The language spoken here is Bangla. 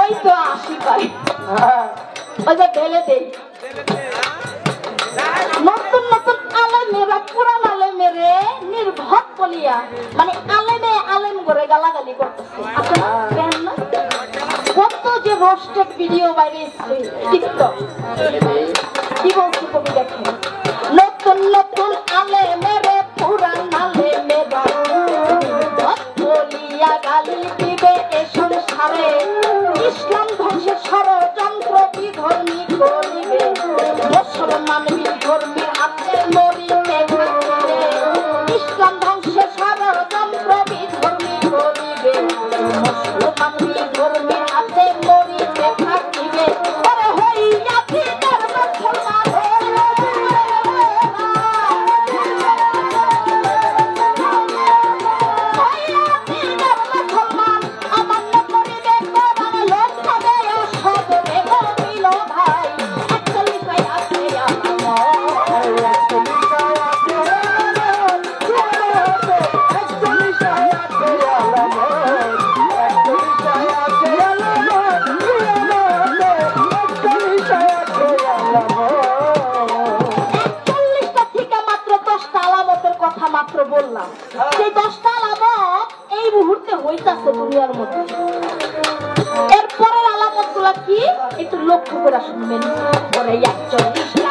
ওই তো 80 পাই ওই যে ঢেলে দেই নতুন নতুন আলেমেরা পুরান আলেমেরে নির্ভর বলিয়া মানে আলেমে আলেম করে গালাগালি করতেছে আপনারা দেখেন না কত যে রোস্টেড ভিডিও বাইরে টিকটক কি বলছে কবি দেখেন নতুন নতুন আলেমেরে পুরান আলেমেরা বলিয়া গালি দিবে এ সংসারে ইসলাম ধ্বংসের ষড়যন্ত্র বিধর্মী করিবে মুসলমান বিধর্মীর হাতে মরিতে থাকিবে ইসলাম ধ্বংসের ষড়যন্ত্র বিধর্মী করিবে মুসলমান বিধর্মীর হাতে মরিতে থাকিবে আরে হইয়া দিনের মুসলমান বললাম সেই 10টা আলামত এই মুহূর্তে হইতাছে দুনিয়ার মধ্যে এরপরের আলামত গুলা কি একটু লক্ষ্য করে শুনবেন পরে 41